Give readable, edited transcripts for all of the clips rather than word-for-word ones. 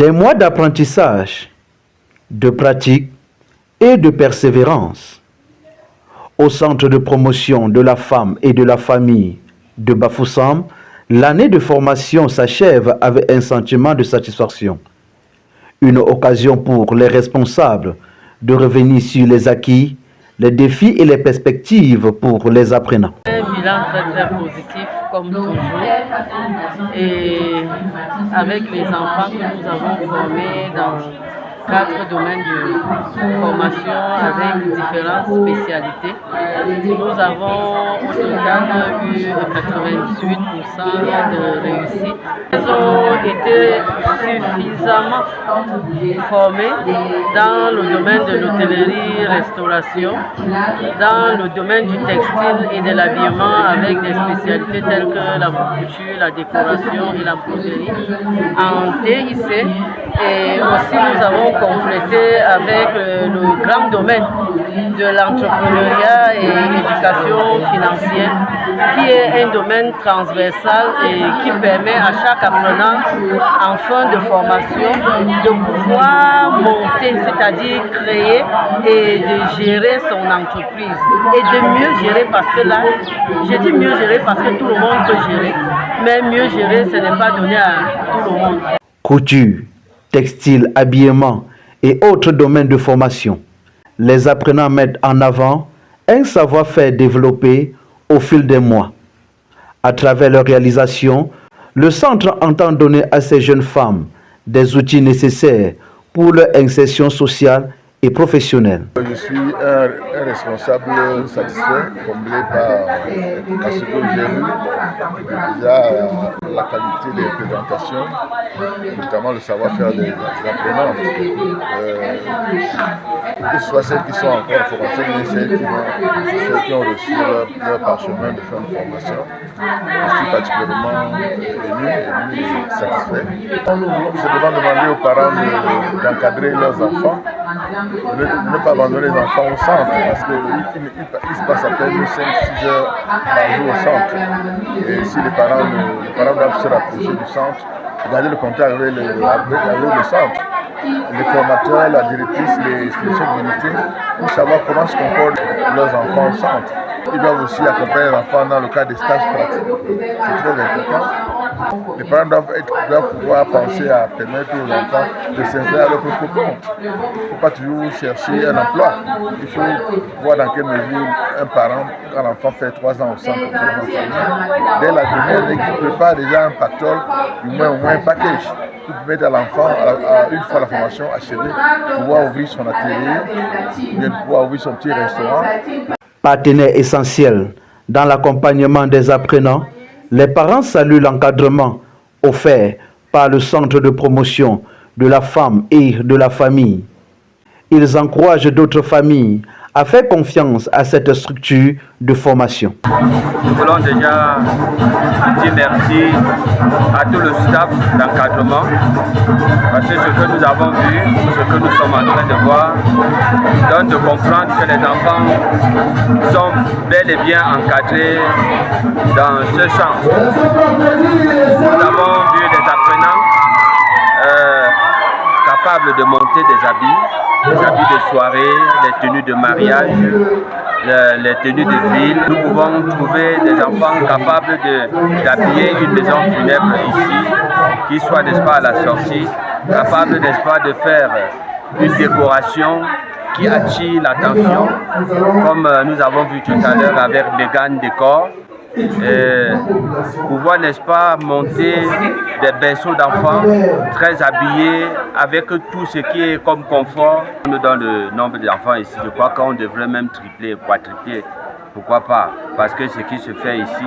Des mois d'apprentissage, de pratique et de persévérance. Au Centre de promotion de la femme et de la famille de Bafoussam, l'année de formation s'achève avec un sentiment de satisfaction. Une occasion pour les responsables de revenir sur les acquis, les défis et les perspectives pour les apprenants. Un bilan très positif comme toujours, et avec les enfants que nous avons formés dans 4 domaines de formation avec différentes spécialités. Nous avons au total eu 98% de réussite. Ils ont été suffisamment formés dans le domaine de l'hôtellerie-restauration, dans le domaine du textile et de l'habillement avec des spécialités telles que la couture, la décoration et la broderie en TIC. Et aussi nous avons complété avec le grand domaine de l'entrepreneuriat et l'éducation financière, qui est un domaine transversal et qui permet à chaque apprenant en fin de formation de pouvoir monter, c'est-à-dire créer et de gérer son entreprise et de mieux gérer, parce que là, je dis mieux gérer parce que tout le monde peut gérer, mais mieux gérer, ce n'est pas donné à tout le monde. Couture, textile, habillement et autres domaines de formation. Les apprenants mettent en avant un savoir-faire développé au fil des mois. À travers leur réalisation, le centre entend donner à ces jeunes femmes des outils nécessaires pour leur insertion sociale et professionnelle. Je suis un responsable satisfait, comblé par ce que j'ai vu. Déjà la qualité des présentations, notamment le savoir-faire des apprenants. Que ce soit celles qui sont encore en formation, mais celles qui ont reçu leur parchemin de fin de formation. Je suis particulièrement ému et satisfait. Je demande demander aux parents d'encadrer leurs enfants, de ne pas abandonner les enfants au centre, parce qu'il se passe à peine 5-6 heures par jour au centre. Et si les parents doivent se rapprocher du centre, garder le contact avec le centre, les formateurs, la directrice, les chefs d'unité, pour savoir comment se comportent leurs enfants au centre. Ils doivent aussi accompagner les enfants dans le cadre des stages pratiques. C'est très important. Les parents doivent pouvoir penser à permettre aux enfants de s'insérer à leur propre compte. Il ne faut pas toujours chercher un emploi. Il faut voir dans quelle mesure un parent, quand l'enfant fait 3 ans au centre, dès la première année, qu'il prépare déjà un pactole, au moins un package, pour permettre à l'enfant, une fois la formation achevée, de pouvoir ouvrir son atelier, de pouvoir ouvrir son petit restaurant. Partenaire essentiel dans l'accompagnement des apprenants, les parents saluent l'encadrement offert par le Centre de promotion de la femme et de la famille. Ils encouragent d'autres familles à faire confiance à cette structure de formation. Nous voulons déjà dire merci à tout le staff d'encadrement, parce que ce que nous avons vu, ce que nous sommes en train de voir, donne de comprendre que les enfants sont bel et bien encadrés dans ce centre. Nous avons vu des apprenants capables de monter des habits de soirée, les tenues de mariage, les tenues de ville. Nous pouvons trouver des enfants capables d'habiller une maison funèbre ici, qui soit, n'est-ce pas, à la sortie, capables, n'est-ce pas, de faire une décoration qui attire l'attention, comme nous avons vu tout à l'heure avec Vegan Décor. Pouvoir, n'est-ce pas, monter des berceaux d'enfants très habillés avec tout ce qui est comme confort. Dans le nombre d'enfants ici, je crois qu'on devrait même tripler, quadrupler, pourquoi pas, parce que ce qui se fait ici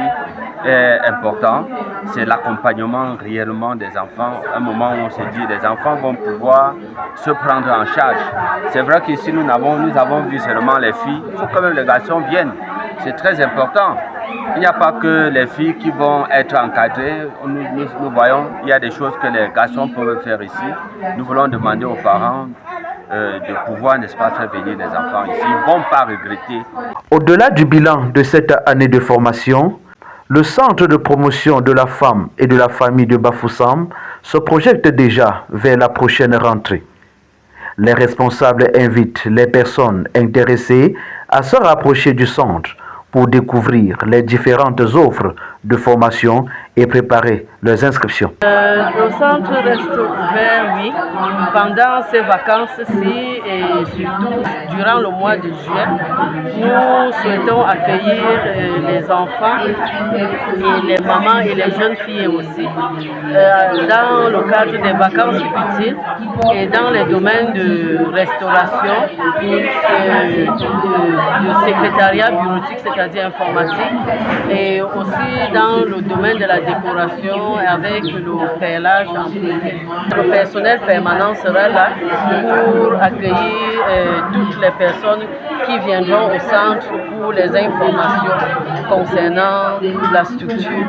est important, c'est l'accompagnement réellement des enfants. Un moment où on se dit les enfants vont pouvoir se prendre en charge. C'est vrai qu'ici nous avons vu seulement les filles, il faut quand même les garçons viennent, c'est très important. Il n'y a pas que les filles qui vont être encadrées. Nous voyons, il y a des choses que les garçons peuvent faire ici. Nous voulons demander aux parents de pouvoir, n'est-ce pas, faire venir les enfants ici. Ils ne vont pas regretter. Au-delà du bilan de cette année de formation, le Centre de promotion de la femme et de la famille de Bafoussam se projette déjà vers la prochaine rentrée. Les responsables invitent les personnes intéressées à se rapprocher du centre pour découvrir les différentes offres de formation et préparer leurs inscriptions. Le centre reste ouvert, oui, pendant ces vacances-ci et surtout durant le mois de juillet. Nous souhaitons accueillir les enfants et les mamans et les jeunes filles aussi dans le cadre des vacances utiles et dans les domaines de restauration, de secrétariat bureautique, c'est-à-dire informatique, et aussi dans le domaine de la décoration avec le perlage en privé. Le personnel permanent sera là pour accueillir toutes les personnes qui viendront au centre pour les informations concernant la structure.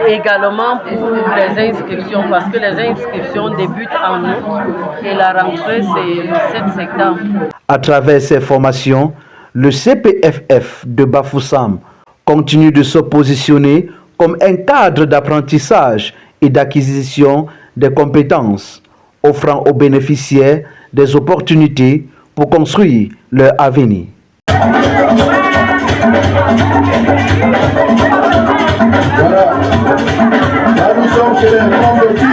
Également pour les inscriptions, parce que les inscriptions débutent en août et la rentrée c'est le 7 septembre. À travers ces formations, le CPFF de Bafoussam continue de se positionner comme un cadre d'apprentissage et d'acquisition des compétences, offrant aux bénéficiaires des opportunités pour construire leur avenir. Voilà. Là, nous sommes chez les grands petits.